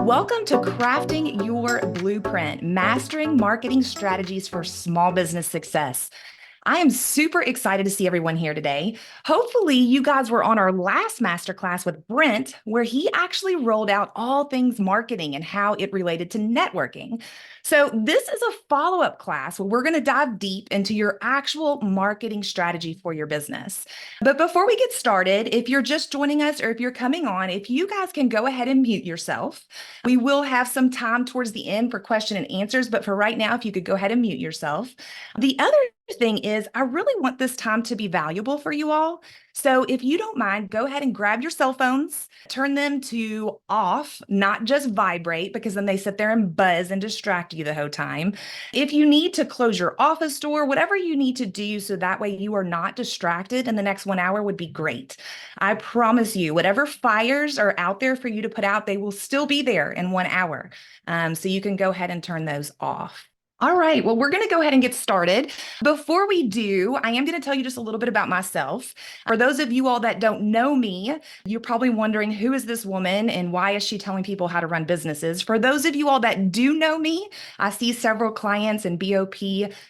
Welcome to Crafting Your Blueprint, Mastering Marketing Strategies for Small Business Success. I am super excited to see everyone here today. Hopefully, you guys were on our last masterclass with Brent, where he actually rolled out all things marketing and how it related to networking. So this is a follow-up class where we're going to dive deep into your actual marketing strategy for your business. But before we get started, if you're just joining us or if you're coming on, if you guys can go ahead and mute yourself. We will have some time towards the end for question and answers, but for right now, if you could go ahead and mute yourself. The other thing is, I really want this time to be valuable for you all. So if you don't mind, go ahead and grab your cell phones, turn them to off, not just vibrate, because then they sit there and buzz and distract you the whole time. If you need to close your office door, whatever you need to do so that way you are not distracted in the next 1 hour would be great. I promise you, whatever fires are out there for you to put out, they will still be there in 1 hour. So you can go ahead and turn those off. All right, well, we're going to go ahead and get started. Before we do, I am going to tell you just a little bit about myself. For those of you all that don't know me, you're probably wondering, who is this woman and why is she telling people how to run businesses? For those of you all that do know me, I see several clients and BOP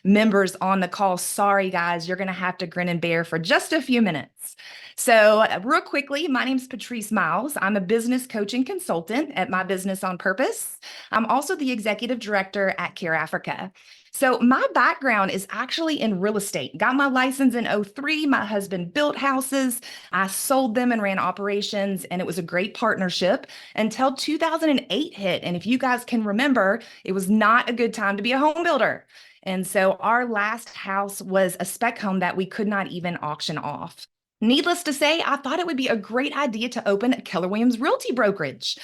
members on the call. Sorry, guys, you're going to have to grin and bear for just a few minutes. So real quickly, my name is Patrice Miles. I'm a business coach and consultant at My Business on Purpose. I'm also the executive director at Care Africa. So my background is actually in real estate. Got my license in '03. My husband built houses. I sold them and ran operations, and it was a great partnership until 2008 hit. And if you guys can remember, it was not a good time to be a home builder. And so our last house was a spec home that we could not even auction off. Needless to say, I thought it would be a great idea to open a Keller Williams Realty brokerage.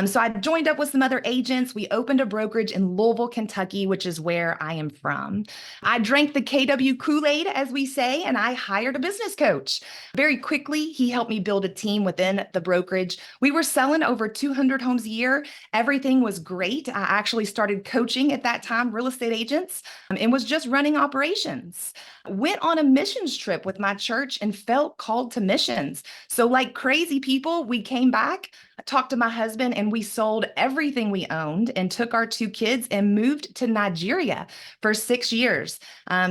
So I joined up with some other agents. We opened a brokerage in Louisville, Kentucky, which is where I am from. I drank the KW Kool-Aid, as we say, and I hired a business coach. Very quickly, he helped me build a team within the brokerage. We were selling over 200 homes a year. Everything was great. I actually started coaching at that time, real estate agents, and was just running operations. Went on a missions trip with my church and felt called to missions. So like crazy people, we came back, I talked to my husband, and we sold everything we owned and took our 2 kids and moved to Nigeria for 6 years.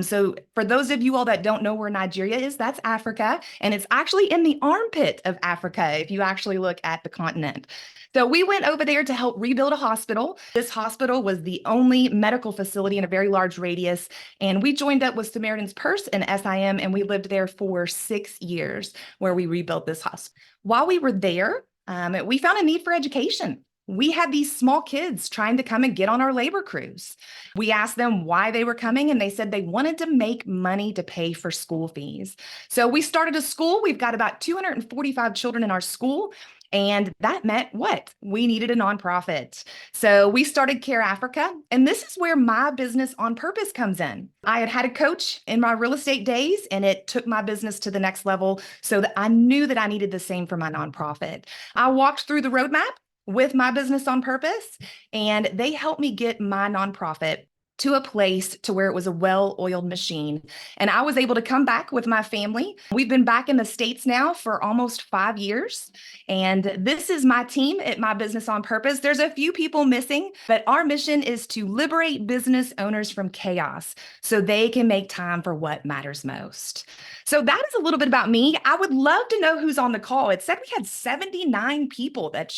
So for those of you all that don't know where Nigeria is, that's Africa, and it's actually in the armpit of Africa if you actually look at the continent. So we went over there to help rebuild a hospital. This hospital was the only medical facility in a very large radius, and we joined up with Samaritan's Purse and SIM, and we lived there for 6 years where we rebuilt this hospital. While we were there, we found a need for education. We had these small kids trying to come and get on our labor crews. We asked them why they were coming, and they said they wanted to make money to pay for school fees. So we started a school. We've got about 245 children in our school. And that meant what? We needed a nonprofit. So we started Care Africa, and this is where My Business on Purpose comes in. I had had a coach in my real estate days, and it took my business to the next level so that I knew that I needed the same for my nonprofit. I walked through the roadmap with My Business on Purpose, and they helped me get my nonprofit to a place to where it was a well-oiled machine. And I was able to come back with my family. We've been back in the States now for almost 5 years. And this is my team at My Business on Purpose. There's a few people missing, but our mission is to liberate business owners from chaos so they can make time for what matters most. So that is a little bit about me. I would love to know who's on the call. It said we had 79 people that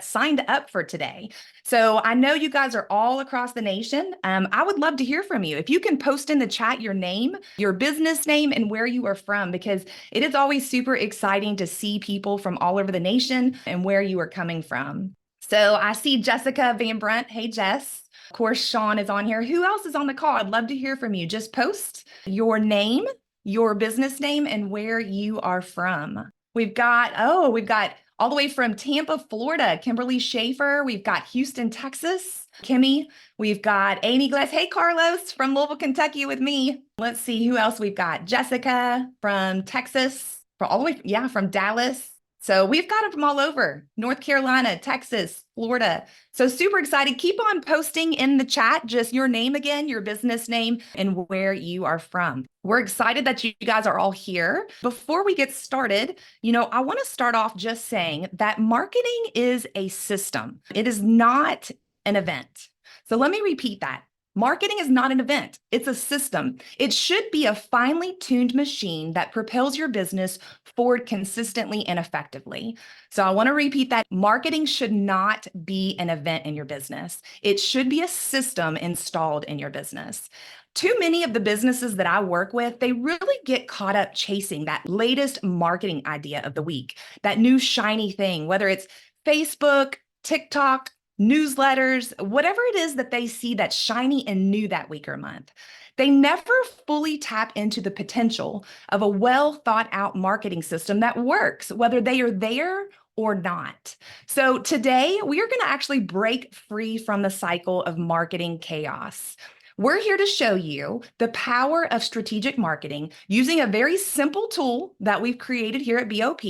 signed up for today. So I know you guys are all across the nation. I would love to hear from you. If you can post in the chat your name, your business name, and where you are from, because it is always super exciting to see people from all over the nation and where you are coming from. So I see Jessica Van Brunt. Hey, Jess. Of course, Sean is on here. Who else is on the call? I'd love to hear from you. Just post your name, your business name, and where you are from. We've got all the way from Tampa, Florida, Kimberly Schaefer. We've got Houston, Texas, Kimmy. We've got Amy Glass. Hey, Carlos from Louisville, Kentucky with me. Let's see who else we've got. Jessica from Texas, from Dallas. So we've got it from all over North Carolina, Texas, Florida. So super excited. Keep on posting in the chat just your name again, your business name, and where you are from. We're excited that you guys are all here. Before we get started, I want to start off just saying that marketing is a system. It is not an event. So let me repeat that. Marketing is not an event, it's a system. It should be a finely tuned machine that propels your business forward consistently and effectively. So I want to repeat that marketing should not be an event in your business. It should be a system installed in your business. Too many of the businesses that I work with, they really get caught up chasing that latest marketing idea of the week, that new shiny thing, whether it's Facebook, TikTok, newsletters, whatever it is that they see that's shiny and new that week or month. They never fully tap into the potential of a well thought out marketing system that works, whether they are there or not. So today we are going to actually break free from the cycle of marketing chaos. We're here to show you the power of strategic marketing using a very simple tool that we've created here at BOP.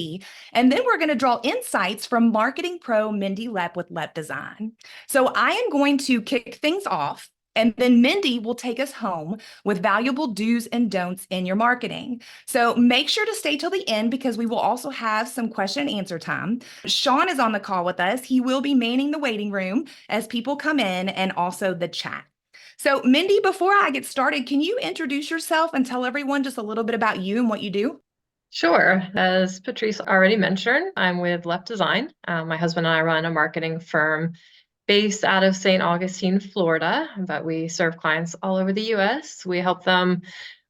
And then we're going to draw insights from marketing pro Mindy Lepp with Lepp Design. So I am going to kick things off. And then Mindy will take us home with valuable do's and don'ts in your marketing. So make sure to stay till the end because we will also have some question and answer time. Sean is on the call with us. He will be manning the waiting room as people come in and also the chat. So Mindy, before I get started, can you introduce yourself and tell everyone just a little bit about you and what you do? Sure. As Patrice already mentioned, I'm with Lepp Design. My husband and I run a marketing firm based out of St. Augustine, Florida, but we serve clients all over the US. We help them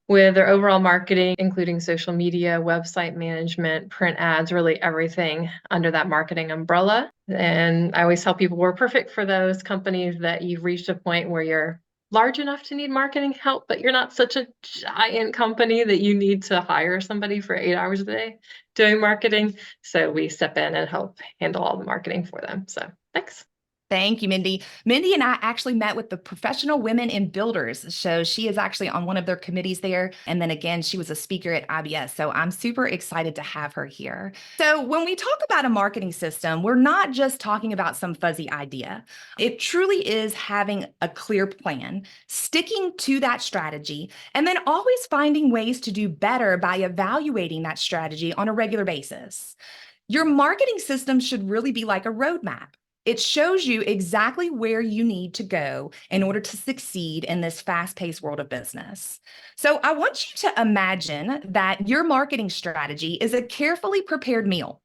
with their overall marketing, including social media, website management, print ads, really everything under that marketing umbrella. And I always tell people we're perfect for those companies that you've reached a point where you're large enough to need marketing help, but you're not such a giant company that you need to hire somebody for 8 hours a day doing marketing. So we step in and help handle all the marketing for them. So thanks. Thank you, Mindy. Mindy and I actually met with the Professional Women in Builders. So she is actually on one of their committees there. And then again, she was a speaker at IBS. So I'm super excited to have her here. So when we talk about a marketing system, we're not just talking about some fuzzy idea. It truly is having a clear plan, sticking to that strategy, and then always finding ways to do better by evaluating that strategy on a regular basis. Your marketing system should really be like a roadmap. It shows you exactly where you need to go in order to succeed in this fast-paced world of business. So I want you to imagine that your marketing strategy is a carefully prepared meal.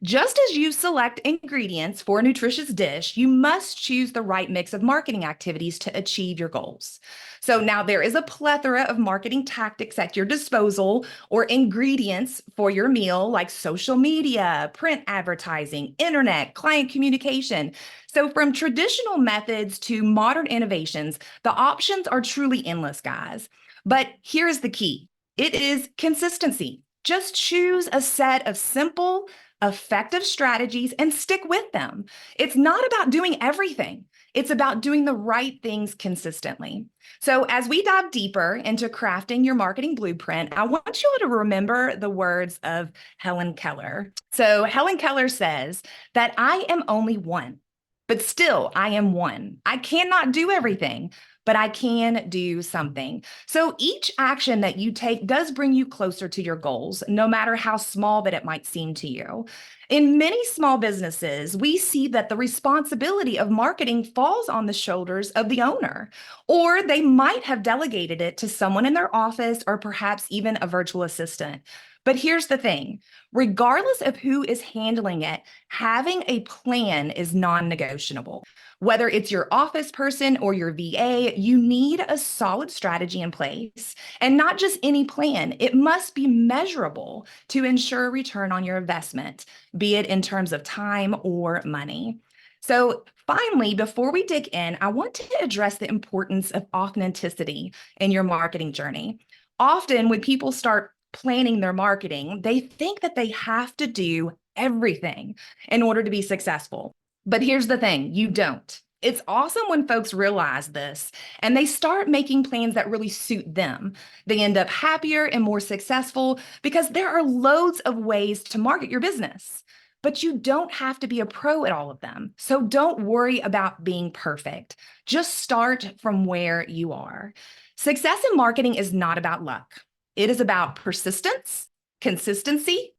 Just as you select ingredients for a nutritious dish, you must choose the right mix of marketing activities to achieve your goals. So now there is a plethora of marketing tactics at your disposal or ingredients for your meal, like social media, print advertising, internet, client communication. So from traditional methods to modern innovations, the options are truly endless, guys. But here's the key. It is consistency. Just choose a set of simple, effective strategies and stick with them. It's not about doing everything. It's about doing the right things consistently. So as we dive deeper into crafting your marketing blueprint, I want you to remember the words of Helen Keller. So Helen Keller says that I am only one, but still I am one. I cannot do everything, but I can do something. So each action that you take does bring you closer to your goals, no matter how small that it might seem to you. In many small businesses, we see that the responsibility of marketing falls on the shoulders of the owner, or they might have delegated it to someone in their office or perhaps even a virtual assistant. But here's the thing, regardless of who is handling it, having a plan is non-negotiable. Whether it's your office person or your VA, you need a solid strategy in place and not just any plan. It must be measurable to ensure a return on your investment, be it in terms of time or money. So finally, before we dig in, I want to address the importance of authenticity in your marketing journey. Often when people start planning their marketing, they think that they have to do everything in order to be successful. But here's the thing, you don't. It's awesome when folks realize this and they start making plans that really suit them. They end up happier and more successful because there are loads of ways to market your business. But you don't have to be a pro at all of them. So don't worry about being perfect. Just start from where you are. Success in marketing is not about luck. It is about persistence, consistency,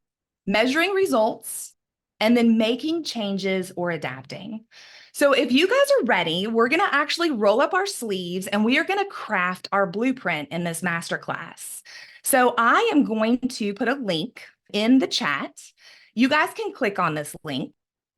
measuring results, and then making changes or adapting. So if you guys are ready, we're going to actually roll up our sleeves and we are going to craft our blueprint in this masterclass. So I am going to put a link in the chat. You guys can click on this link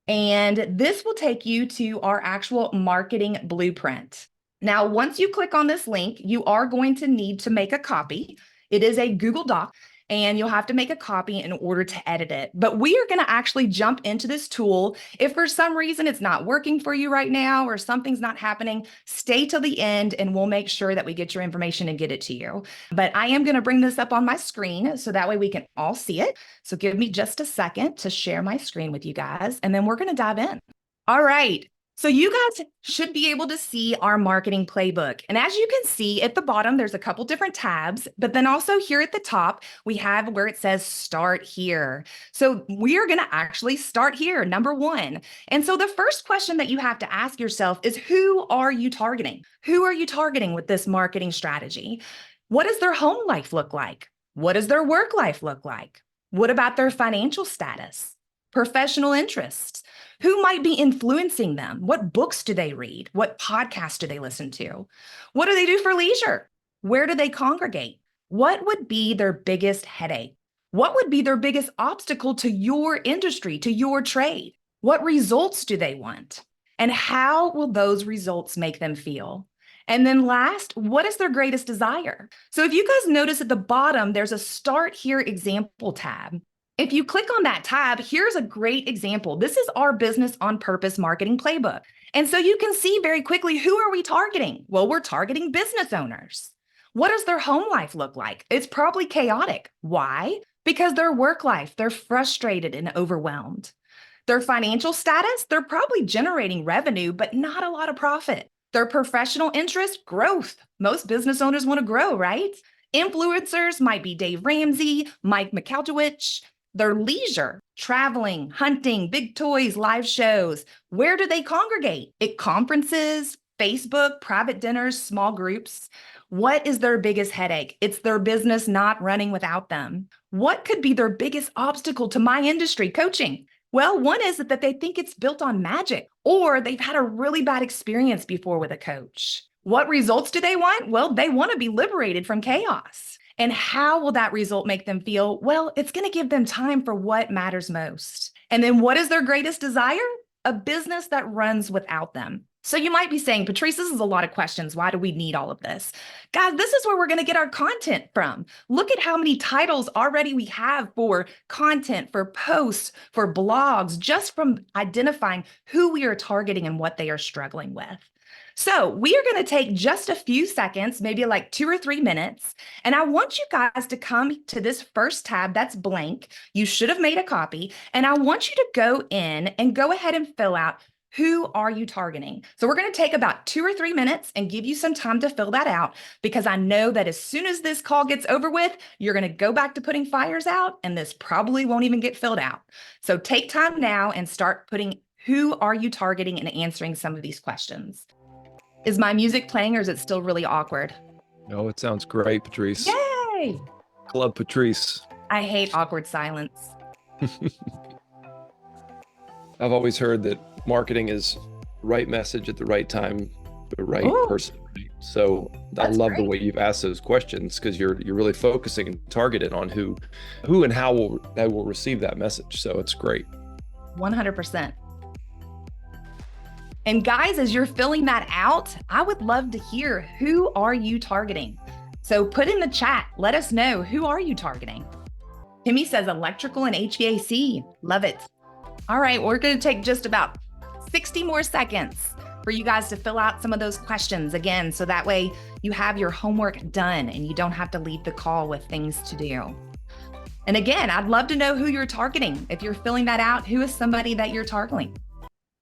and this will take you to our actual marketing blueprint. Now, once you click on this link, you are going to need to make a copy. It is a Google Doc, and you'll have to make a copy in order to edit it. But we are going to actually jump into this tool. If for some reason it's not working for you right now or something's not happening, stay till the end and we'll make sure that we get your information and get it to you. But I am going to bring this up on my screen so that way we can all see it. So give me just a second to share my screen with you guys, and then we're going to dive in. All right. So you guys should be able to see our marketing playbook. And as you can see at the bottom, there's a couple different tabs, but then also here at the top, we have where it says start here. So we are going to actually start here, number one. And so the first question that you have to ask yourself is, who are you targeting? Who are you targeting with this marketing strategy? What does their home life look like? What does their work life look like? What about their financial status? Professional interests? Who might be influencing them? What books do they read? What podcasts do they listen to? What do they do for leisure? Where do they congregate? What would be their biggest headache? What would be their biggest obstacle to your industry, to your trade? What results do they want? And how will those results make them feel? And then last, what is their greatest desire? So if you guys notice at the bottom, there's a Start Here example tab. If you click on that tab, here's a great example. This is our Business on Purpose marketing playbook. And so you can see very quickly, who are we targeting? Well, we're targeting business owners. What does their home life look like? It's probably chaotic. Why? Because their work life, they're frustrated and overwhelmed. Their financial status, they're probably generating revenue, but not a lot of profit. Their professional interest, growth. Most business owners want to grow, right? Influencers might be Dave Ramsey, Mike McAltowich. Their leisure, traveling, hunting, big toys, live shows. Where do they congregate? At conferences, Facebook, private dinners, small groups. What is their biggest headache? It's their business not running without them. What could be their biggest obstacle to my industry, coaching? Well, one is that they think it's built on magic, or they've had a really bad experience before with a coach. What results do they want? Well, they want to be liberated from chaos. And how will that result make them feel? Well, it's going to give them time for what matters most. And then what is their greatest desire? A business that runs without them. So you might be saying, Patrice, this is a lot of questions. Why do we need all of this? Guys, this is where we're going to get our content from. Look at how many titles already we have for content, for posts, for blogs, just from identifying who we are targeting and what they are struggling with. So we are going to take just a few seconds, maybe like 2 or 3 minutes, and I want you guys to come to this first tab that's blank. You should have made a copy, and I want you to go in and go ahead and fill out, who are you targeting? So we're going to take about 2 or 3 minutes and give you some time to fill that out, because I know that as soon as this call gets over with, you're going to go back to putting fires out, and this probably won't even get filled out. So take time now and start putting who are you targeting and answering some of these questions. Is my music playing or is it still really awkward? No, it sounds great, Patrice. Yay! Club Patrice. I hate awkward silence. I've always heard that marketing is right message at the right time, the right person. Right? So I love the way you've asked those questions, because you're really focusing and targeted on who and how will receive that message. So it's great. 100%. And guys, as you're filling that out, I would love to hear, who are you targeting? So put in the chat, let us know, who are you targeting? Timmy says electrical and HVAC. Love it. All right, we're going to take just about 60 more seconds for you guys to fill out some of those questions again, so that way you have your homework done and you don't have to leave the call with things to do. And again, I'd love to know who you're targeting. If you're filling that out, who is somebody that you're targeting?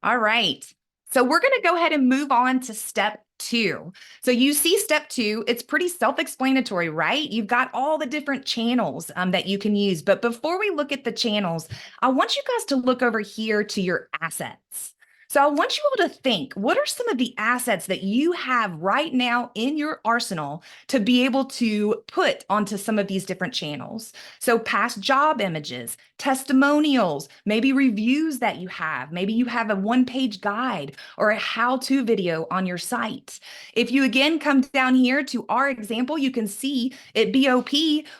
All right. So we're going to go ahead and move on to step 2. So you see step 2, it's pretty self-explanatory, right? You've got all the different channels that you can use. But before we look at the channels, I want you guys to look over here to your assets. So I want you all to think, what are some of the assets that you have right now in your arsenal to be able to put onto some of these different channels? So past job images, testimonials, maybe reviews that you have. Maybe you have a one-page guide or a how-to video on your site. If you again come down here to our example, you can see at BOP,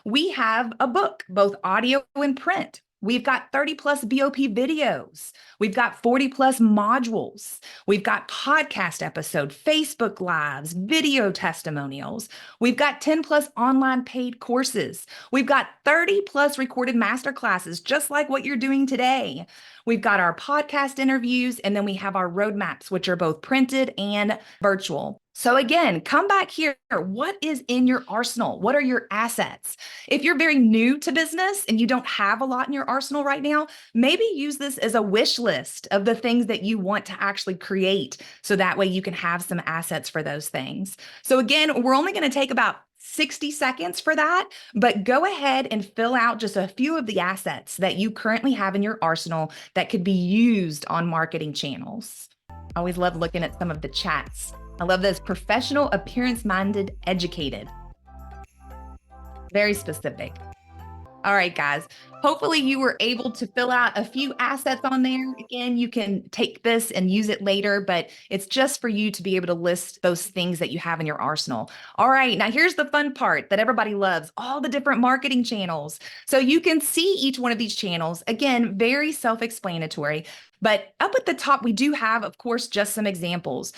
we have a book, both audio and print. We've got 30 plus BOP videos. We've got 40 plus modules. We've got podcast episode, Facebook lives, video testimonials. We've got 10 plus online paid courses. We've got 30 plus recorded masterclasses, just like what you're doing today. We've got our podcast interviews, and then we have our roadmaps, which are both printed and virtual. So again, come back here. What is in your arsenal? What are your assets? If you're very new to business and you don't have a lot in your arsenal right now, maybe use this as a wish list of the things that you want to actually create. So that way you can have some assets for those things. So again, we're only going to take about 60 seconds for that, but go ahead and fill out just a few of the assets that you currently have in your arsenal that could be used on marketing channels. I always love looking at some of the chats. I love this: professional, appearance-minded, educated. Very specific. All right, guys. Hopefully you were able to fill out a few assets on there. Again, you can take this and use it later, but it's just for you to be able to list those things that you have in your arsenal. All right, now here's the fun part that everybody loves: all the different marketing channels. So you can see each one of these channels. Again, very self-explanatory. But up at the top, we do have, of course, just some examples,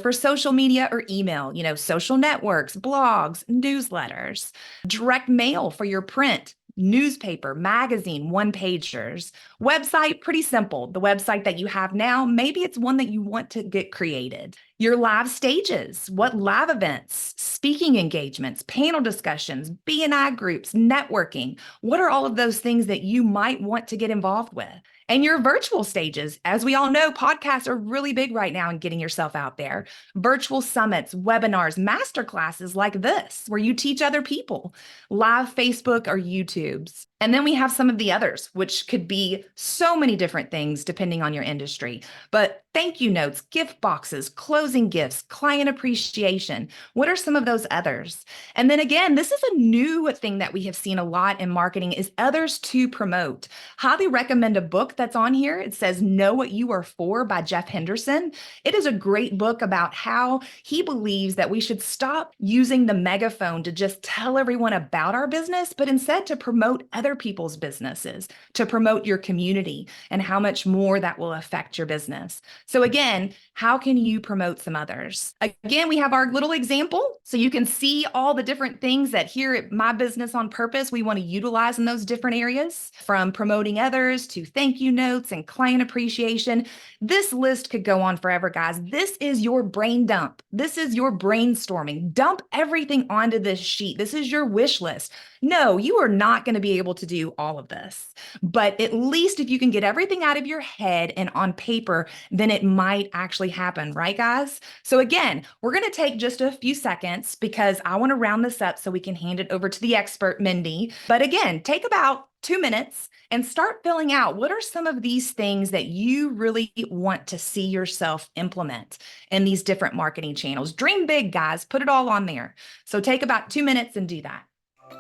for social media or email, social networks, blogs, newsletters, direct mail for your print, newspaper, magazine, one-pagers. Website, pretty simple. The website that you have now, maybe it's one that you want to get created. Your live stages, what live events, speaking engagements, panel discussions, B&I groups, networking. What are all of those things that you might want to get involved with? And your virtual stages. As we all know, podcasts are really big right now in getting yourself out there. Virtual summits, webinars, masterclasses like this, where you teach other people, live Facebook or YouTubes. And then we have some of the others, which could be so many different things depending on your industry. But thank you notes, gift boxes, closing gifts, client appreciation. What are some of those others? And then again, this is a new thing that we have seen a lot in marketing, is others to promote. Highly recommend a book that's on here. It says Know What You Are For by Jeff Henderson. It is a great book about how he believes that we should stop using the megaphone to just tell everyone about our business, but instead to promote other people's businesses, to promote your community, and how much more that will affect your business. So again, how can you promote some others? Again, we have our little example, so you can see all the different things that here at My Business on Purpose, we want to utilize in those different areas, from promoting others to thank you notes and client appreciation. This list could go on forever, guys. This is your brain dump. This is your brainstorming. Dump everything onto this sheet. This is your wish list. No, you are not going to be able to do all of this, but at least if you can get everything out of your head and on paper, then it might actually happen, right, guys? So again, we're going to take just a few seconds because I want to round this up so we can hand it over to the expert, Mindy. But again, take about 2 minutes and start filling out what are some of these things that you really want to see yourself implement in these different marketing channels. Dream big, guys. Put it all on there. So take about 2 minutes and do that.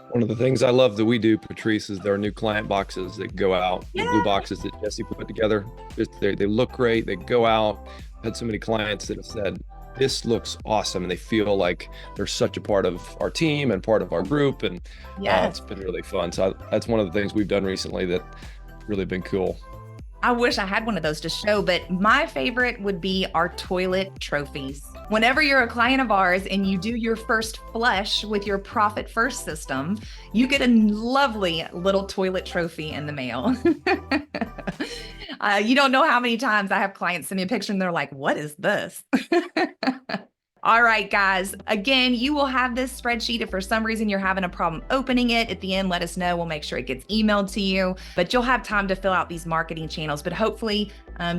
One of the things I love that we do, Patrice, is there are new client boxes that go out. The blue boxes that Jesse put together. They look great. They go out. I've had so many clients that have said, this looks awesome. And they feel like they're such a part of our team and part of our group. And it's been really fun. So that's one of the things we've done recently that really been cool. I wish I had one of those to show, but my favorite would be our toilet trophies. Whenever you're a client of ours and you do your first flush with your Profit First system, you get a lovely little toilet trophy in the mail. You don't know how many times I have clients send me a picture and they're like, what is this? All right, guys. Again, you will have this spreadsheet. If for some reason you're having a problem opening it at the end, let us know. We'll make sure it gets emailed to you. But you'll have time to fill out these marketing channels. But hopefully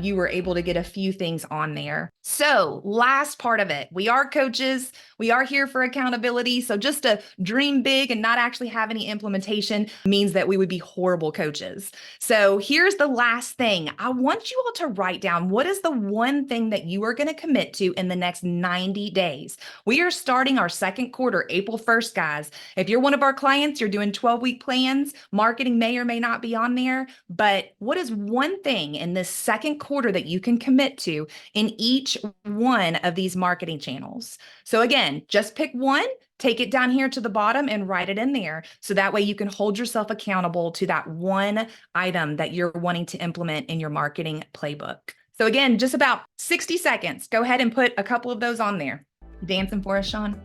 you were able to get a few things on there. So last part of it, we are coaches. We are here for accountability. So just to dream big and not actually have any implementation means that we would be horrible coaches. So here's the last thing. I want you all to write down what is the one thing that you are going to commit to in the next 90 days. We are starting our second quarter, April 1st, guys. If you're one of our clients, you're doing 12-week plans. Marketing may or may not be on there, but what is one thing in this second quarter that you can commit to in each one of these marketing channels? So again, just pick one, take it down here to the bottom and write it in there. So that way you can hold yourself accountable to that one item that you're wanting to implement in your marketing playbook. So again, just about 60 seconds. Go ahead and put a couple of those on there. Dancing for us, Sean?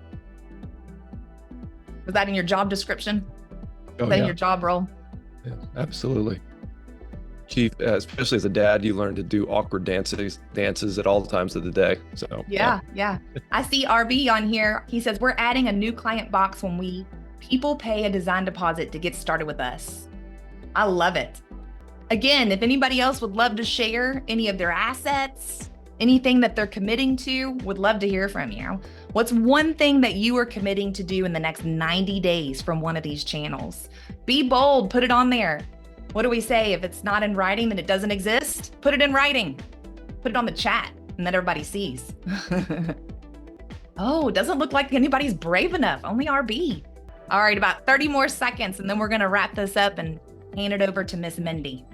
Was that in your job description? Oh, Was that yeah. in your job role? Yeah, absolutely. Chief, especially as a dad, you learn to do awkward dances at all times of the day. So Yeah. I see RB on here. He says, we're adding a new client box when people pay a design deposit to get started with us. I love it. Again, if anybody else would love to share any of their assets, anything that they're committing to, would love to hear from you. What's one thing that you are committing to do in the next 90 days from one of these channels? Be bold, put it on there. What do we say? If it's not in writing, then it doesn't exist. Put it in writing. Put it on the chat and that everybody sees. Oh, it doesn't look like anybody's brave enough. Only RB. All right, about 30 more seconds, and then we're going to wrap this up and hand it over to Miss Mindy.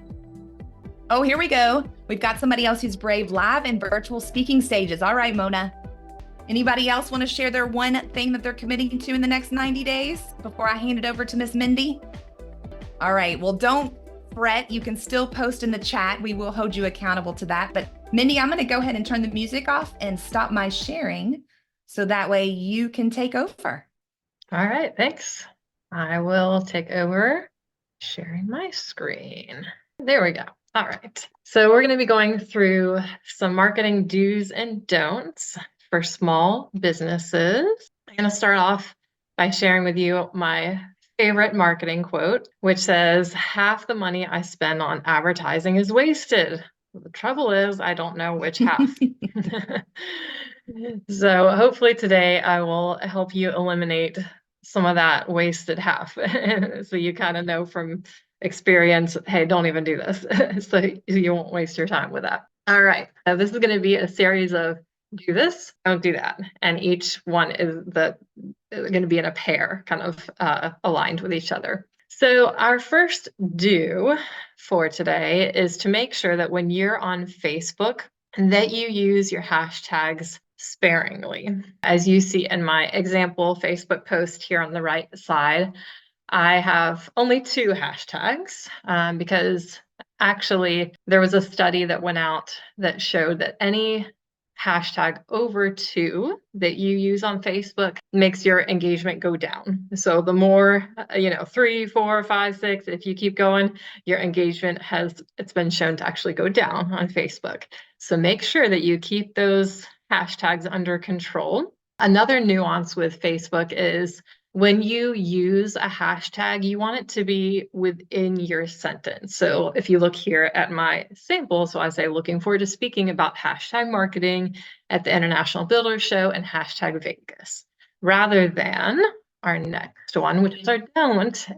Oh, here we go. We've got somebody else who's brave, live and virtual speaking stages. All right, Mona. Anybody else want to share their one thing that they're committing to in the next 90 days before I hand it over to Miss Mindy? All right, well, don't fret. You can still post in the chat. We will hold you accountable to that. But Mindy, I'm going to go ahead and turn the music off and stop my sharing so that way you can take over. All right, thanks. I will take over sharing my screen. There we go. All right. So we're going to be going through some marketing do's and don'ts for small businesses. I'm going to start off by sharing with you my favorite marketing quote, which says, half the money I spend on advertising is wasted. The trouble is, I don't know which half. So hopefully today I will help you eliminate some of that wasted half. So you kind of know from experience, hey, don't even do this. So you won't waste your time with that. All right. This is going to be a series of do this, don't do that. And each one is going to be in a pair, kind of aligned with each other. So our first do for today is to make sure that when you're on Facebook, that you use your hashtags sparingly. As you see in my example Facebook post here on the right side, I have only 2 hashtags because actually there was a study that went out that showed that any hashtag over 2 that you use on Facebook makes your engagement go down. So the more, 3, 4, 5, 6, if you keep going, your engagement it's been shown to actually go down on Facebook. So make sure that you keep those hashtags under control. Another nuance with Facebook is when you use a hashtag, you want it to be within your sentence. So if you look here at my sample, so I say, looking forward to speaking about hashtag marketing at the International Builder Show and hashtag Vegas, rather than our next one, which is our don't,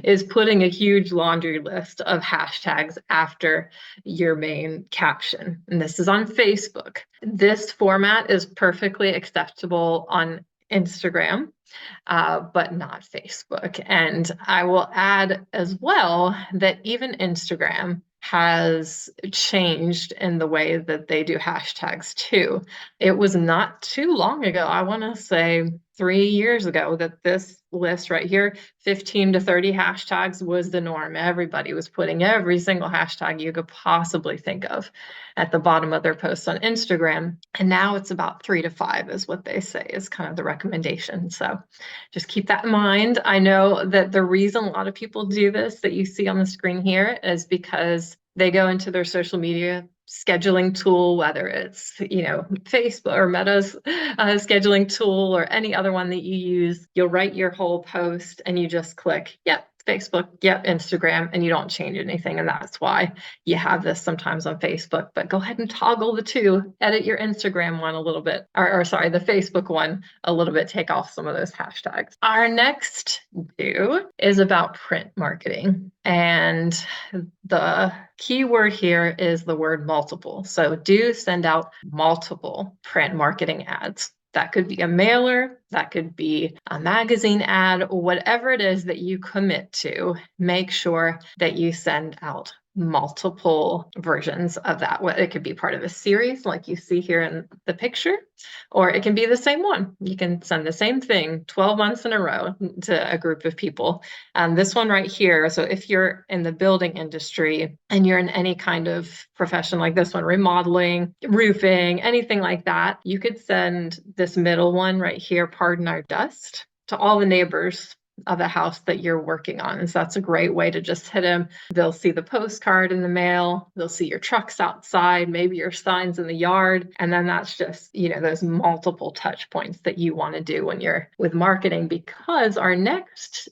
is putting a huge laundry list of hashtags after your main caption. And this is on Facebook. This format is perfectly acceptable on Instagram, but not Facebook. And I will add as well that even Instagram has changed in the way that they do hashtags too. It was not too long ago, I want to say 3 years ago, that this list right here, 15 to 30 hashtags, was the norm. Everybody was putting every single hashtag you could possibly think of at the bottom of their posts on Instagram. And now it's about 3 to 5 is what they say is kind of the recommendation. So just keep that in mind. I know that the reason a lot of people do this that you see on the screen here is because they go into their social media scheduling tool, whether it's, Facebook or Meta's scheduling tool or any other one that you use, you'll write your whole post and you just click, yep, Facebook, yep, Instagram, and you don't change anything. And that's why you have this sometimes on Facebook. But go ahead and toggle the two, edit your Instagram one a little bit, or sorry, the Facebook one a little bit, take off some of those hashtags. Our next do is about print marketing. And the key word here is the word multiple. So do send out multiple print marketing ads. That could be a mailer, that could be a magazine ad, whatever it is that you commit to, make sure that you send out multiple versions of that. It could be part of a series like you see here in the picture, or it can be the same one. You can send the same thing 12 months in a row to a group of people. This one right here, so if you're in the building industry and you're in any kind of profession like this one, remodeling, roofing, anything like that, you could send this middle one right here, pardon our dust, to all the neighbors of the house that you're working on. And so that's a great way to just hit them. They'll see the postcard in the mail. They'll see your trucks outside, maybe your signs in the yard. And then that's just, those multiple touch points that you want to do when you're with marketing, because our next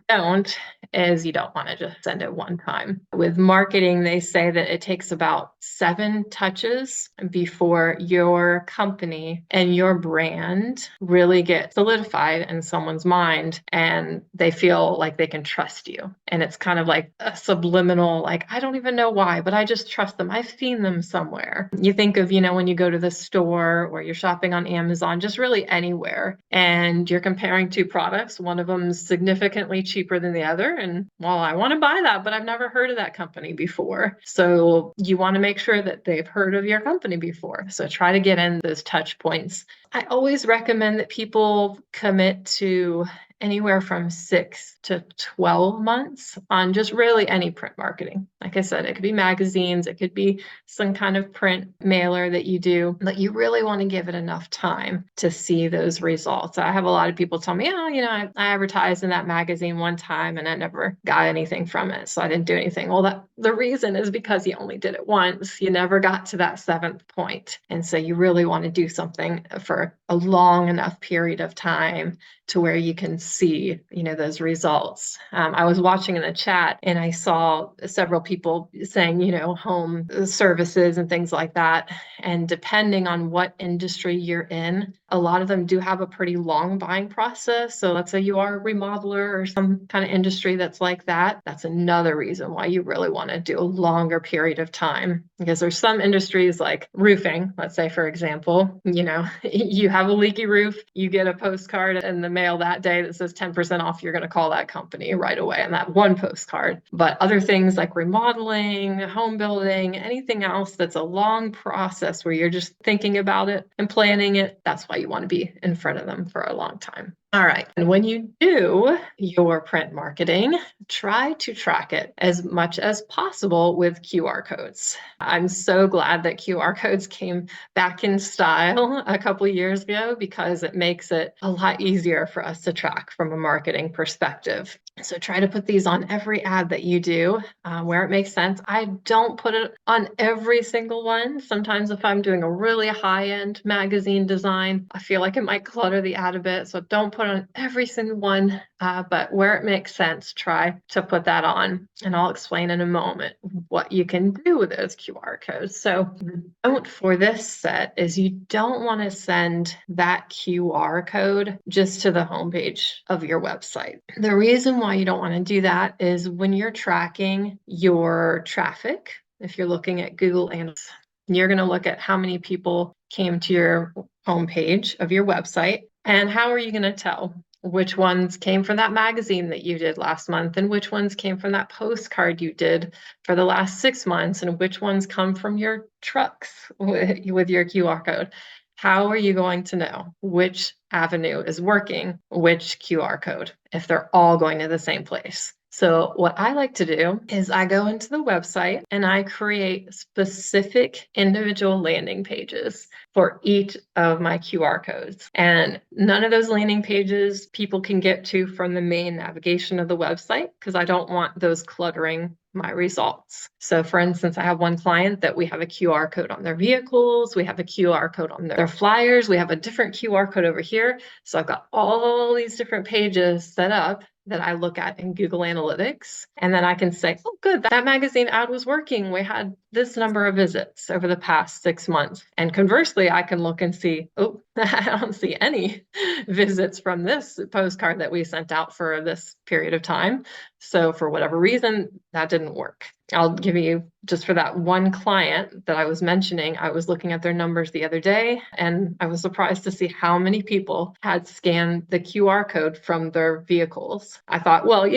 don't is you don't want to just send it one time. With marketing, they say that it takes about 7 touches before your company and your brand really get solidified in someone's mind and they feel like they can trust you. And it's kind of like a subliminal, like, I don't even know why, but I just trust them. I've seen them somewhere. You think of, when you go to the store or you're shopping on Amazon, just really anywhere, and you're comparing 2 products. One of them's significantly cheaper than the other. And well, I want to buy that, but I've never heard of that company before. So you want to make sure that they've heard of your company before. So try to get in those touch points. I always recommend that people commit to anywhere from 6 to 12 months on just really any print marketing. Like I said, it could be magazines, it could be some kind of print mailer that you do, but you really want to give it enough time to see those results. I have a lot of people tell me, I advertised in that magazine one time and I never got anything from it, so I didn't do anything. Well, the reason is because you only did it once. You never got to that 7th point. And so you really want to do something for a long enough period of time to where you can see, those results. I was watching in the chat and I saw several people saying, home services and things like that. And depending on what industry you're in, a lot of them do have a pretty long buying process. So let's say you are a remodeler or some kind of industry that's like that. That's another reason why you really want to do a longer period of time, because there's some industries like roofing, let's say, for example, you have a leaky roof, you get a postcard in the mail that day that says 10% off, you're going to call that company right away on that one postcard. But other things like remodeling, home building, anything else that's a long process where you're just thinking about it and planning it, that's why you want to be in front of them for a long time. All right. And when you do your print marketing, try to track it as much as possible with QR codes. I'm so glad that QR codes came back in style a couple of years ago, because it makes it a lot easier for us to track from a marketing perspective. So try to put these on every ad that you do where it makes sense. I don't put it on every single one. Sometimes if I'm doing a really high-end magazine design, I feel like it might clutter the ad a bit. So don't put on every single one, but where it makes sense, try to put that on. And I'll explain in a moment what you can do with those QR codes. So the don't for this set is you don't want to send that QR code just to the homepage of your website. The reason why you don't want to do that is when you're tracking your traffic, if you're looking at Google Analytics, you're going to look at how many people came to your homepage of your website. And how are you going to tell which ones came from that magazine that you did last month, and which ones came from that postcard you did for the last 6 months, and which ones come from your trucks with your QR code? How are you going to know which avenue is working, which QR code, if they're all going to the same place? So what I like to do is I go into the website and I create specific individual landing pages for each of my QR codes. And none of those landing pages people can get to from the main navigation of the website because I don't want those cluttering my results. So for instance, I have one client that we have a QR code on their vehicles, we have a QR code on their flyers, we have a different QR code over here. So I've got all these different pages set up that I look at in Google Analytics. And then I can say, oh, good, that magazine ad was working. We had this number of visits over the past 6 months. And conversely, I can look and see, oh, I don't see any visits from this postcard that we sent out for this period of time. So for whatever reason, that didn't work. I'll give you just for that one client that I was mentioning, I was looking at their numbers the other day and I was surprised to see how many people had scanned the QR code from their vehicles. I thought, well,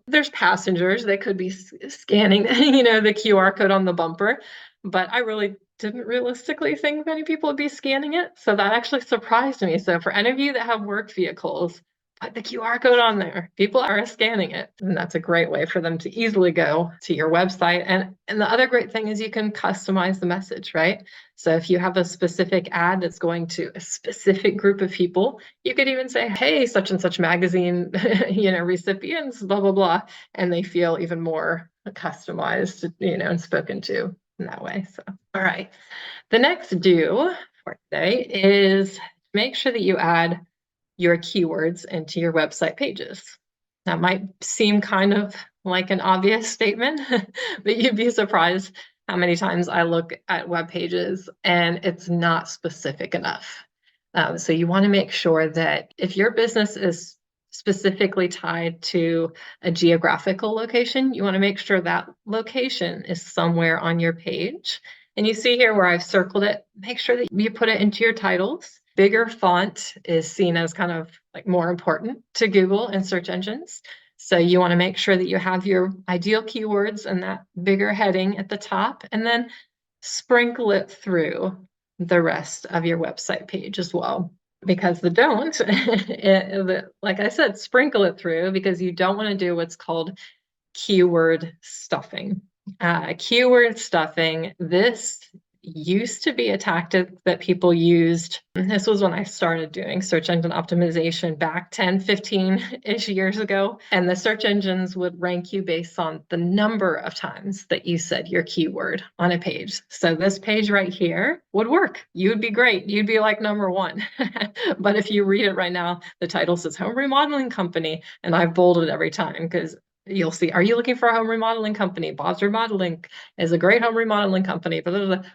there's passengers, they could be scanning, the QR code on the bumper, but I really didn't realistically think many people would be scanning it. So that actually surprised me. So for any of you that have work vehicles, put the QR code on there. People are scanning it. And that's a great way for them to easily go to your website. And the other great thing is you can customize the message, right? So if you have a specific ad that's going to a specific group of people, you could even say, hey, such and such magazine, recipients, blah, blah, blah. And they feel even more customized, and spoken to in that way. So, all right. The next do for today is make sure that you add your keywords into your website pages. That might seem kind of like an obvious statement, but you'd be surprised how many times I look at web pages and it's not specific enough. So you want to make sure that if your business is specifically tied to a geographical location, you want to make sure that location is somewhere on your page. And you see here where I've circled it, make sure that you put it into your titles. Bigger font is seen as kind of like more important to Google and search engines. So you want to make sure that you have your ideal keywords and that bigger heading at the top, and then sprinkle it through the rest of your website page as well. Because like I said, sprinkle it through because you don't want to do what's called keyword stuffing. Keyword stuffing, this used to be a tactic that people used. This was when I started doing search engine optimization back 10, 15-ish years ago. And the search engines would rank you based on the number of times that you said your keyword on a page. So this page right here would work. You'd be great. You'd be like number one. But if you read it right now, the title says home remodeling company, and I've bolded every time because you'll see, are you looking for a home remodeling company? Bob's Remodeling is a great home remodeling company, but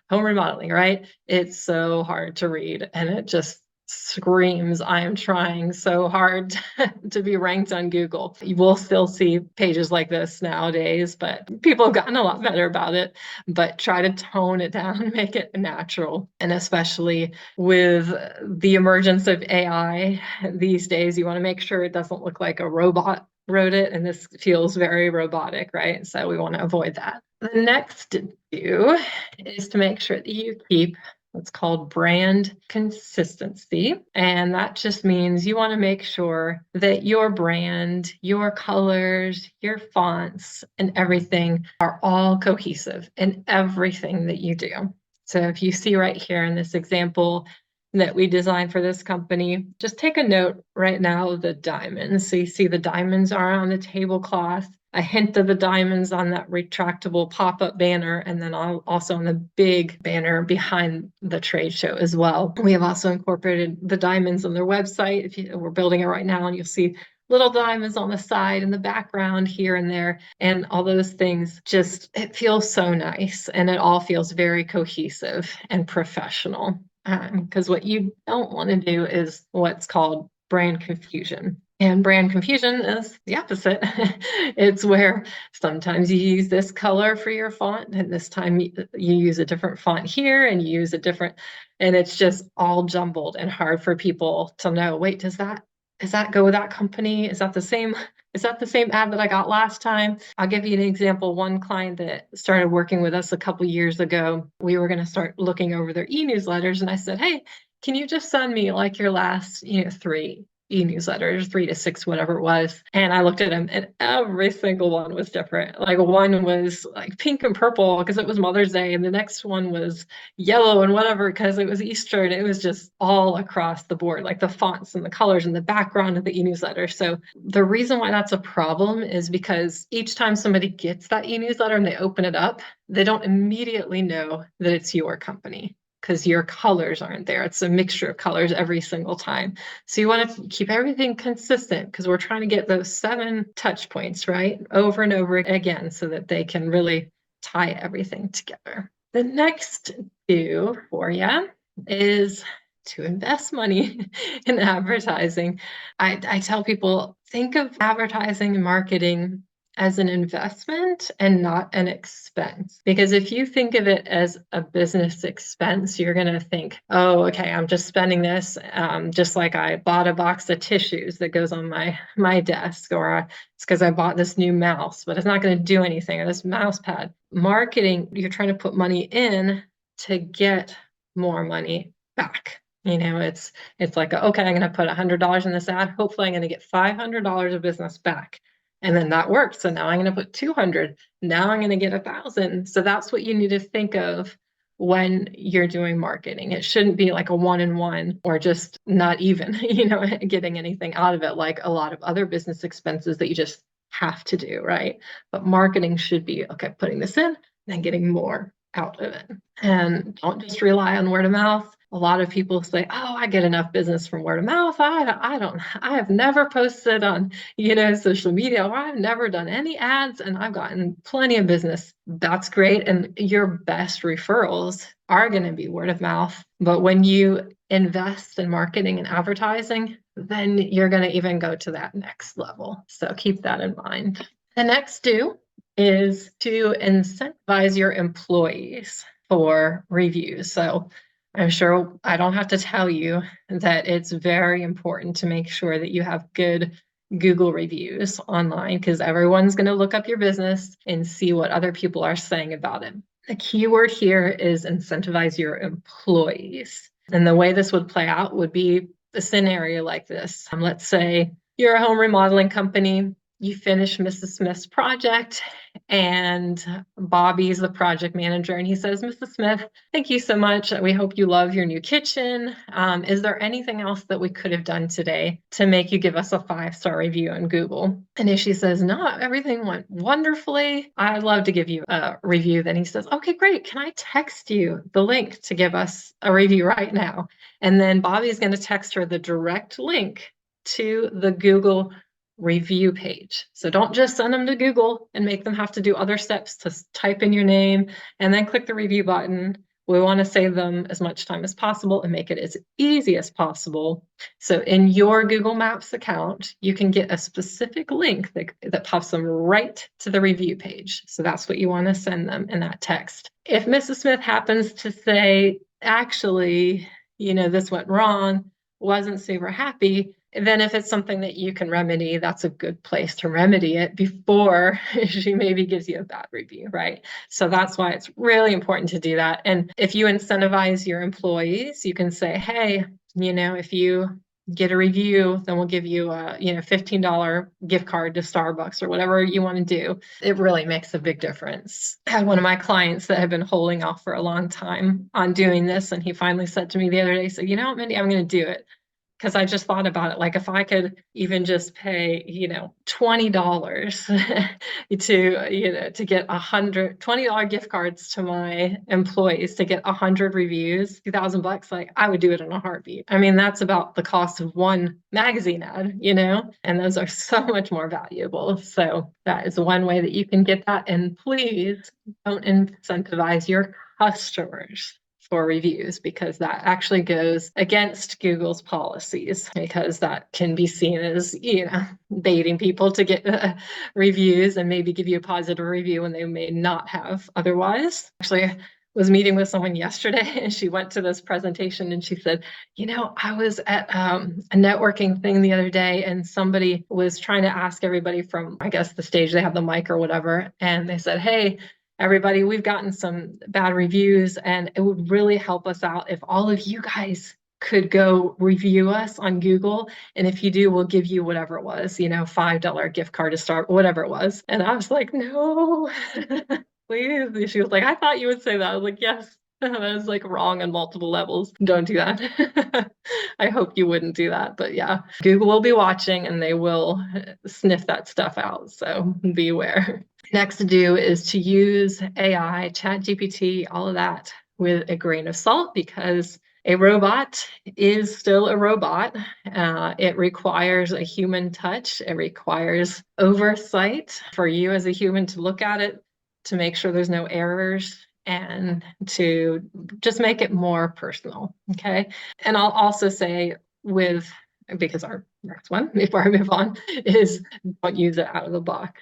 home remodeling, right? It's so hard to read and it just screams, I am trying so hard to be ranked on Google. You will still see pages like this nowadays, but people have gotten a lot better about it. But try to tone it down, make it natural. And especially with the emergence of AI these days, you want to make sure it doesn't look like a robot wrote it, and this feels very robotic, right? So we want to avoid that. The next to do is to make sure that you keep what's called brand consistency. And that just means you want to make sure that your brand, your colors, your fonts, and everything are all cohesive in everything that you do. So if you see right here in this example that we designed for this company, just take a note right now of the diamonds. So you see the diamonds are on the tablecloth, a hint of the diamonds on that retractable pop-up banner, and then also on the big banner behind the trade show as well. We have also incorporated the diamonds on their website. We're building it right now, and you'll see little diamonds on the side in the background here and there, and all those things. Just, it feels so nice, and it all feels very cohesive and professional. Because what you don't want to do is what's called brand confusion. And brand confusion is the opposite. It's where sometimes you use this color for your font, and this time you use a different font here, and you use a different, and it's just all jumbled and hard for people to know, wait, does that go with that company? Is that the same ad that I got last time? I'll give you an example. One client that started working with us a couple years ago, we were going to start looking over their e-newsletters, and I said, hey, can you just send me like your last 3 e-newsletters, 3 to 6, whatever it was. And I looked at them and every single one was different. Like one was like pink and purple because it was Mother's Day. And the next one was yellow and whatever because it was Easter. And it was just all across the board, like the fonts and the colors and the background of the e-newsletter. So the reason why that's a problem is because each time somebody gets that e-newsletter and they open it up, they don't immediately know that it's your company, because your colors aren't there. It's a mixture of colors every single time. So you want to keep everything consistent because we're trying to get those 7 touch points, right? Over and over again so that they can really tie everything together. The next do for you is to invest money in advertising. I tell people, think of advertising and marketing as an investment and not an expense. Because if you think of it as a business expense, you're going to think, oh, okay, I'm just spending this, just like I bought a box of tissues that goes on my desk, or it's because I bought this new mouse, but it's not going to do anything, or this mouse pad. Marketing, you're trying to put money in to get more money back. It's like, okay, I'm going to put $100 in this ad. Hopefully I'm going to get $500 of business back. And then that worked. So now I'm going to put 200. Now I'm going to get 1,000. So that's what you need to think of when you're doing marketing. It shouldn't be like a 1-on-1 or just not even, getting anything out of it, like a lot of other business expenses that you just have to do, right? But marketing should be, okay, putting this in, then getting more out of it. And don't just rely on word of mouth. A lot of people say, oh, I get enough business from word of mouth. I have never posted on, social media, or I've never done any ads and I've gotten plenty of business. That's great. And your best referrals are going to be word of mouth. But when you invest in marketing and advertising, then you're going to even go to that next level. So keep that in mind. The next do is to incentivize your employees for reviews. So I'm sure I don't have to tell you that it's very important to make sure that you have good Google reviews online, because everyone's going to look up your business and see what other people are saying about it. The key word here is incentivize your employees. And the way this would play out would be a scenario like this. Let's say you're a home remodeling company. You finish Mrs. Smith's project and Bobby's the project manager, and he says, Mrs. Smith, thank you so much. We hope you love your new kitchen. Is there anything else that we could have done today to make you give us a 5-star review on Google? And if she says, no, everything went wonderfully, I'd love to give you a review. Then he says, okay, great. Can I text you the link to give us a review right now? And then Bobby's going to text her the direct link to the Google review page. So don't just send them to Google and make them have to do other steps to type in your name and then click the review button. We want to save them as much time as possible and make it as easy as possible. So in your Google Maps account, you can get a specific link that pops them right to the review page. So that's what you want to send them in that text. If Mrs. Smith happens to say, actually, this went wrong, wasn't super happy, then if it's something that you can remedy, that's a good place to remedy it before she maybe gives you a bad review, right? So that's why it's really important to do that. And if you incentivize your employees, you can say, hey, if you get a review, then we'll give you a $15 gift card to Starbucks or whatever you want to do. It really makes a big difference. I had one of my clients that had been holding off for a long time on doing this, and he finally said to me the other day, he said, Mindy, I'm going to do it. Because I just thought about it, like if I could even just pay, $20 to get $20 gift cards to my employees to get 100 reviews, $2,000, like I would do it in a heartbeat. I mean, that's about the cost of one magazine ad, and those are so much more valuable. So that is one way that you can get that. And please don't incentivize your customers for reviews, because that actually goes against Google's policies, because that can be seen as, baiting people to get reviews and maybe give you a positive review when they may not have otherwise. Actually, I was meeting with someone yesterday and she went to this presentation and she said, I was at a networking thing the other day and somebody was trying to ask everybody from, I guess, the stage, they have the mic or whatever. And they said, hey, everybody, we've gotten some bad reviews and it would really help us out if all of you guys could go review us on Google. And if you do, we'll give you whatever it was, $5 gift card to start, whatever it was. And I was like, no, please. She was like, I thought you would say that. I was like, yes. That is like wrong on multiple levels. Don't do that. I hope you wouldn't do that. But yeah, Google will be watching and they will sniff that stuff out. So beware. Next to do is to use AI, ChatGPT, all of that with a grain of salt, because a robot is still a robot. It requires a human touch. It requires oversight for you as a human to look at it, to make sure there's no errors, and to just make it more personal. Okay. And I'll also say because our next one, before I move on, is don't use it out of the box.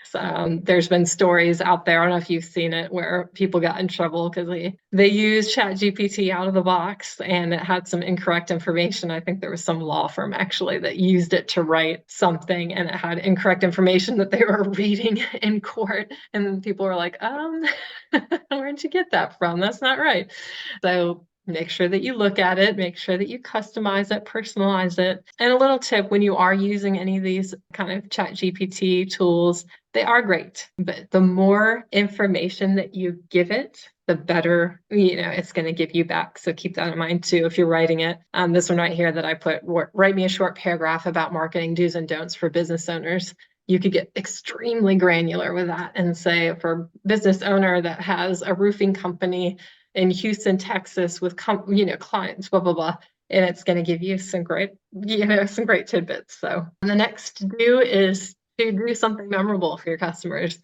There's been stories out there, I don't know if you've seen it, where people got in trouble because they used ChatGPT out of the box and it had some incorrect information. I think there was some law firm actually that used it to write something and it had incorrect information that they were reading in court. And people were like, where'd you get that from? That's not right. So make sure that you look at it, make sure that you customize it, personalize it. And a little tip, when you are using any of these kind of ChatGPT tools, they are great, but the more information that you give it, the better, it's going to give you back. So keep that in mind too, if you're writing it. This one right here that I put, write me a short paragraph about marketing do's and don'ts for business owners. You could get extremely granular with that and say, for a business owner that has a roofing company in Houston, Texas, with clients, blah blah blah, and it's going to give you some great tidbits. So the next do is to do something memorable for your customers.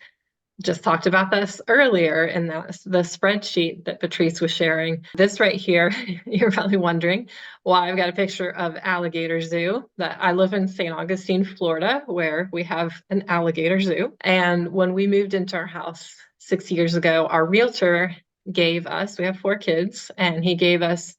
Just talked about this earlier in the spreadsheet that Patrice was sharing. This right here, you're probably wondering why I've got a picture of Alligator Zoo. That I live in St. Augustine, Florida, where we have an alligator zoo. And when we moved into our house 6 years ago, our realtor gave us, we have 4 kids, and he gave us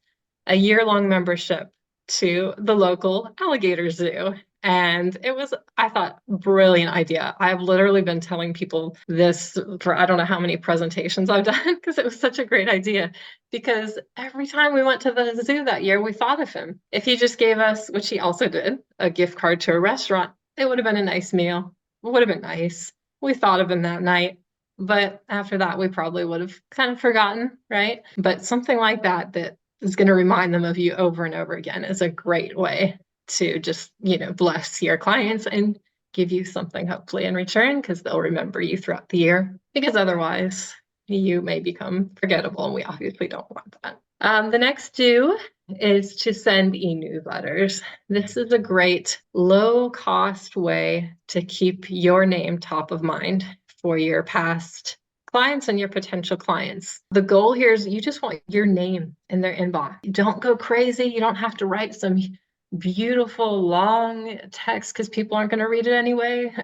a year-long membership to the local alligator zoo. And it was, I thought, brilliant idea. I've literally been telling people this for I don't know how many presentations I've done, because it was such a great idea. Because every time we went to the zoo that year, we thought of him. If he just gave us, which he also did, a gift card to a restaurant, it would have been a nice meal. It would have been nice. We thought of him that night. But after that, we probably would have kind of forgotten, right? But something like that is going to remind them of you over and over again is a great way to just, bless your clients and give you something hopefully in return, because they'll remember you throughout the year, because otherwise you may become forgettable, and we obviously don't want that. The next do is to send e-newsletters. This is a great low-cost way to keep your name top of mind for your past clients and your potential clients. The goal here is you just want your name in their inbox. Don't go crazy. You don't have to write some beautiful long text, because people aren't going to read it anyway.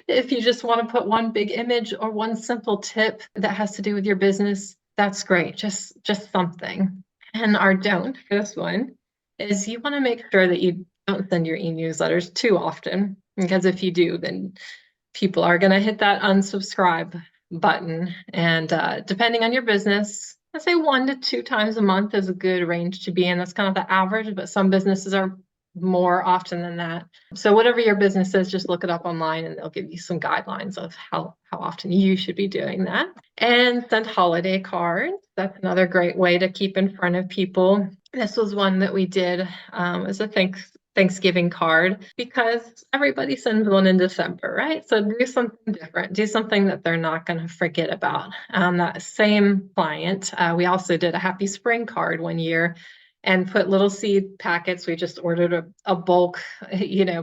If you just want to put one big image or one simple tip that has to do with your business, that's great. Just something. And our don't for this one is you want to make sure that you don't send your e-newsletters too often, because if you do, then people are going to hit that unsubscribe button. And depending on your business, I say 1 to 2 times a month is a good range to be in. That's kind of the average, but some businesses are more often than that. So whatever your business is, just look it up online and they'll give you some guidelines of how often you should be doing that. And send holiday cards. That's another great way to keep in front of people. This was one that we did as a Thanksgiving card, because everybody sends one in December, right? So do something different, do something that they're not going to forget about. That same client, we also did a happy spring card one year and put little seed packets. We just ordered a bulk,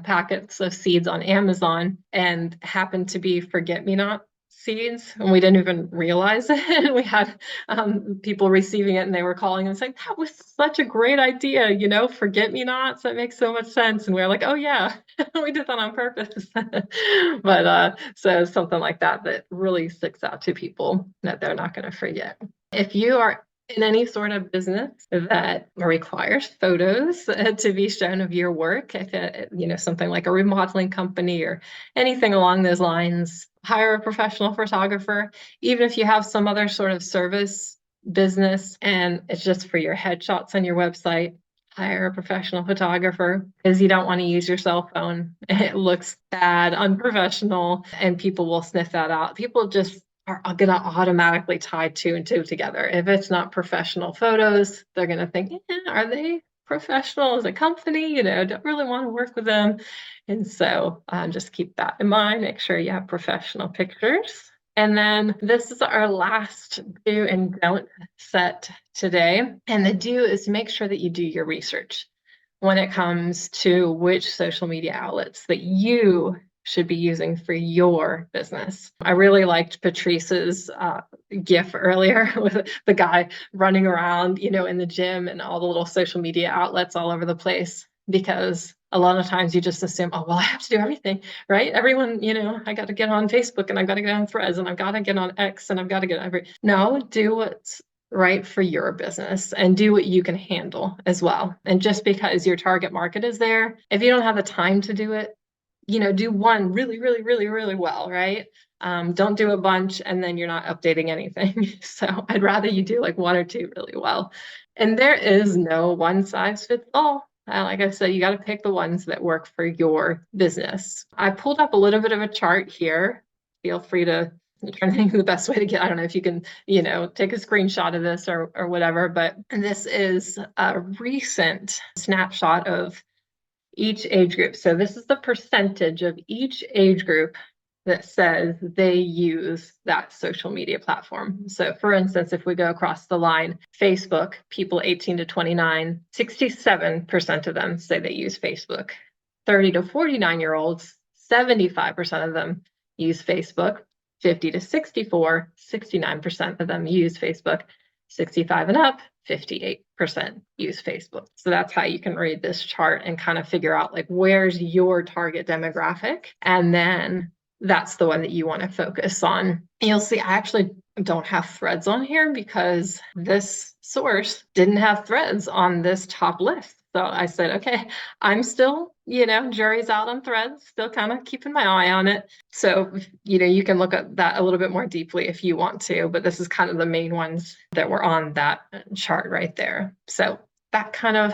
packets of seeds on Amazon, and happened to be forget-me-not seeds, and we didn't even realize it. We had people receiving it, and they were calling and saying, that was such a great idea, forget-me-nots, that makes so much sense. And we were like, oh yeah, we did that on purpose. But so something like that really sticks out to people that they're not going to forget. If you are in any sort of business that requires photos to be shown of your work, if it, something like a remodeling company or anything along those lines, hire a professional photographer. Even if you have some other sort of service business and it's just for your headshots on your website, hire a professional photographer because you don't want to use your cell phone. It looks bad, unprofessional, and people will sniff that out. People just are going to automatically tie two and two together. If it's not professional photos, they're going to think, are they professional as a company? Don't really want to work with them. And so just keep that in mind. Make sure you have professional pictures. And then this is our last do and don't set today. And the do is make sure that you do your research when it comes to which social media outlets that you should be using for your business. I really liked Patrice's GIF earlier with the guy running around, in the gym and all the little social media outlets all over the place, because a lot of times you just assume, oh, well, I have to do everything, right? Everyone, I got to get on Facebook and I've got to get on Threads and I've got to get on X and I've got to get No, do what's right for your business and do what you can handle as well. And just because your target market is there, if you don't have the time to do it, do one really, really, really, really well, right? Don't do a bunch and then you're not updating anything. So I'd rather you do like one or two really well. And there is no one size fits all. Like I said, you got to pick the ones that work for your business. I pulled up a little bit of a chart here. Feel free to try to think of the best way to get, I don't know if you can, take a screenshot of this or whatever, but this is a recent snapshot of each age group. So this is the percentage of each age group that says they use that social media platform. So for instance, if we go across the line, Facebook, people 18 to 29, 67% of them say they use Facebook. 30 to 49-year-olds, 75% of them use Facebook. 50 to 64, 69% of them use Facebook. 65 and up, 58% use Facebook. So that's how you can read this chart and kind of figure out like where's your target demographic. And then that's the one that you want to focus on. You'll see I actually don't have Threads on here because this source didn't have Threads on this top list. So I said, okay, I'm still, jury's out on Threads, still kind of keeping my eye on it. So, you can look at that a little bit more deeply if you want to, but this is kind of the main ones that were on that chart right there. So that kind of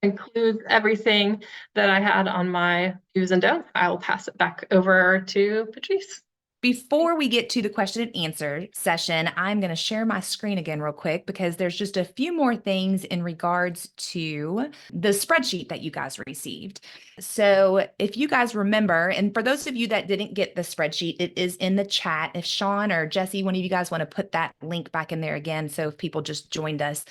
includes everything that I had on my do's and don'ts. I will pass it back over to Patrice. Before we get to the question and answer session, I'm going to share my screen again real quick because there's just a few more things in regards to the spreadsheet that you guys received. So if you guys remember, and for those of you that didn't get the spreadsheet, it is in the chat. If Sean or Jesse, one of you guys want to put that link back in there again, so if people just joined us,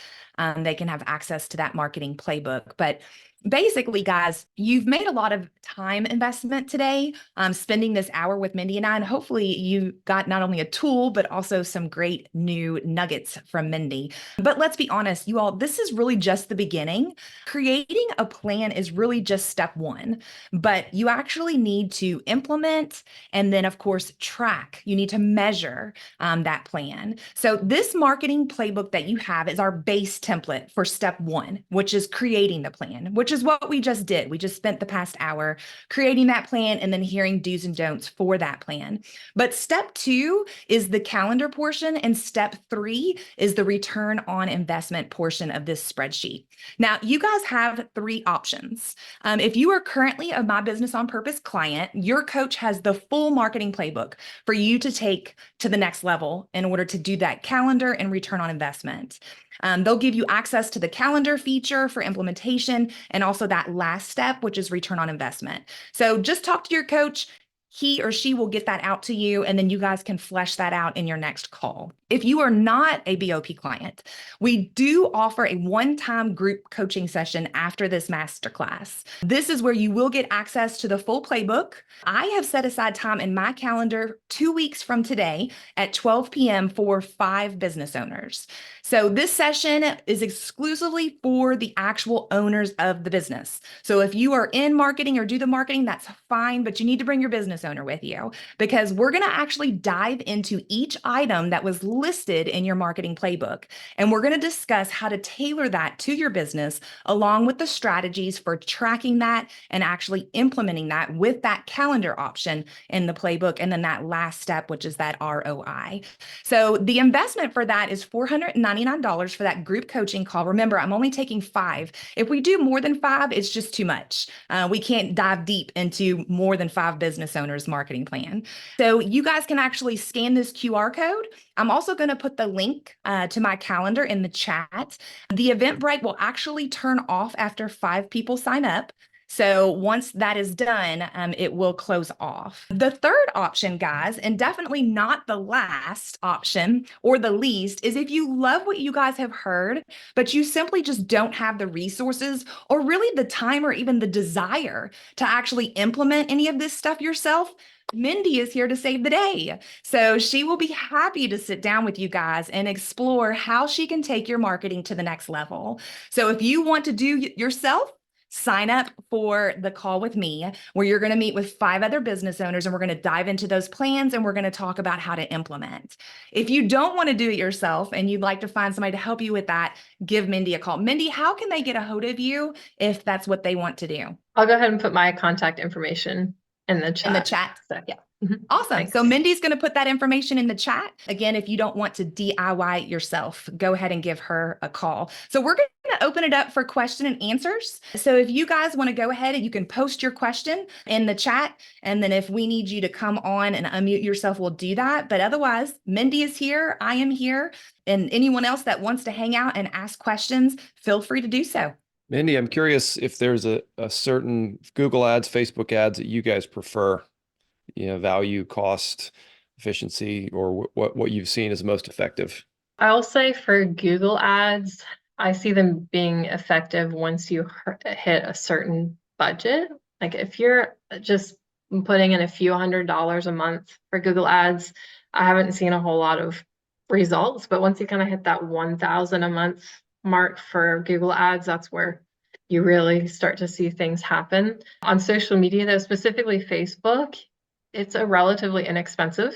they can have access to that marketing playbook. But basically, guys, you've made a lot of time investment today, spending this hour with Mindy and I, and hopefully you got not only a tool, but also some great new nuggets from Mindy. But let's be honest, you all, this is really just the beginning. Creating a plan is really just step one, but you actually need to implement and then, of course, track. You need to measure that plan. So this marketing playbook that you have is our base template for step one, which is creating the plan, which is what we just did. We just spent the past hour creating that plan and then hearing do's and don'ts for that plan. But step two is the calendar portion, and step three is the return on investment portion of this spreadsheet. Now, you guys have three options. If you are currently a My Business on Purpose client, your coach has the full marketing playbook for you to take to the next level in order to do that calendar and return on investment. They'll give you access to the calendar feature for implementation and also that last step, which is return on investment. So just talk to your coach. He or she will get that out to you, and then you guys can flesh that out in your next call. If you are not a BOP client, we do offer a one-time group coaching session after this masterclass. This is where you will get access to the full playbook. I have set aside time in my calendar 2 weeks from today at 12 p.m. for 5 business owners. So this session is exclusively for the actual owners of the business. So if you are in marketing or do the marketing, that's fine, but you need to bring your business owner with you because we're going to actually dive into each item that was listed in your marketing playbook. And we're going to discuss how to tailor that to your business, along with the strategies for tracking that and actually implementing that with that calendar option in the playbook. And then that last step, which is that ROI. So the investment for that is $499 for that group coaching call. Remember, I'm only taking 5. If we do more than 5, it's just too much. We can't dive deep into more than 5 business owners' marketing plan. So you guys can actually scan this QR code. I'm also going to put the link to my calendar in the chat. The Eventbrite will actually turn off after 5 people sign up. So once that is done, it will close off. The third option, guys, and definitely not the last option or the least, is if you love what you guys have heard, but you simply just don't have the resources or really the time or even the desire to actually implement any of this stuff yourself. Mindy is here to save the day. So she will be happy to sit down with you guys and explore how she can take your marketing to the next level. So if you want to do yourself, sign up for the call with me, where you're going to meet with 5 other business owners and we're going to dive into those plans and we're going to talk about how to implement. If you don't want to do it yourself and you'd like to find somebody to help you with that, give Mindy a call. Mindy, how can they get a hold of you if that's what they want to do? I'll go ahead and put my contact information in the chat. In the chat? So, yeah. Awesome. Thanks. So Mindy's going to put that information in the chat. Again, if you don't want to DIY it yourself, go ahead and give her a call. So we're going to open it up for question and answers. So if you guys want to go ahead and you can post your question in the chat. And then if we need you to come on and unmute yourself, we'll do that. But otherwise, Mindy is here. I am here. And anyone else that wants to hang out and ask questions, feel free to do so. Mindy, I'm curious if there's a certain Google ads, Facebook ads that you guys prefer, value, cost, efficiency, or what you've seen is most effective. I'll say for Google ads, I see them being effective once you hit a certain budget. Like if you're just putting in a few $100s a month for Google ads, I haven't seen a whole lot of results, but once you kind of hit that 1,000 a month mark for Google ads, that's where you really start to see things happen. On social media, though, specifically Facebook, it's a relatively inexpensive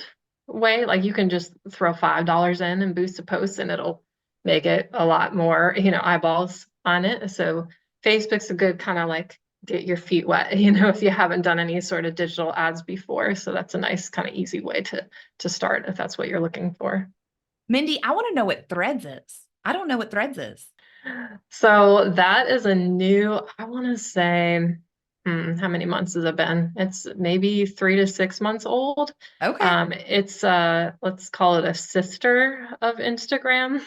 way. Like you can just throw $5 in and boost a post and it'll make it a lot more, eyeballs on it. So Facebook's a good kind of like get your feet wet, if you haven't done any sort of digital ads before. So that's a nice kind of easy way to start if that's what you're looking for. Mindy, I want to know what Threads is. I don't know what Threads is. So that is a new, I want to say, how many months has it been? It's maybe 3 to 6 months old. Okay. It's let's call it a sister of Instagram.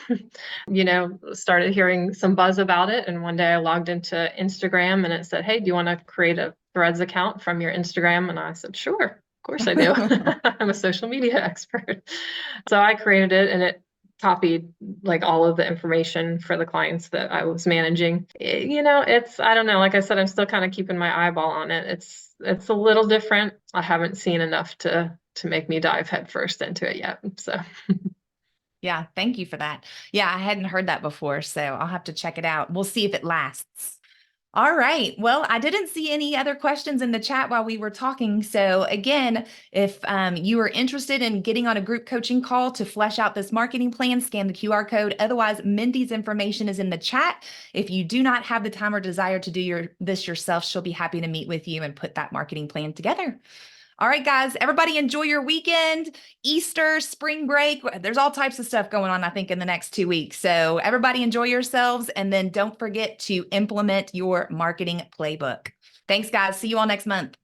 Started hearing some buzz about it, and one day I logged into Instagram and it said, "Hey, do you want to create a Threads account from your Instagram?" And I said, "Sure, of course I do." I'm a social media expert. So I created it, and it copied like all of the information for the clients that I was managing. I don't know, like I said, I'm still kind of keeping my eyeball on it. It's a little different. I haven't seen enough to make me dive headfirst into it yet. So yeah, thank you for that. Yeah, I hadn't heard that before, so I'll have to check it out. We'll see if it lasts. All right. Well, I didn't see any other questions in the chat while we were talking. So again, if you are interested in getting on a group coaching call to flesh out this marketing plan, scan the QR code. Otherwise, Mindy's information is in the chat. If you do not have the time or desire to do this yourself, she'll be happy to meet with you and put that marketing plan together. All right, guys, everybody enjoy your weekend, Easter, spring break. There's all types of stuff going on, I think, in the next 2 weeks. So everybody enjoy yourselves. And then don't forget to implement your marketing playbook. Thanks, guys. See you all next month.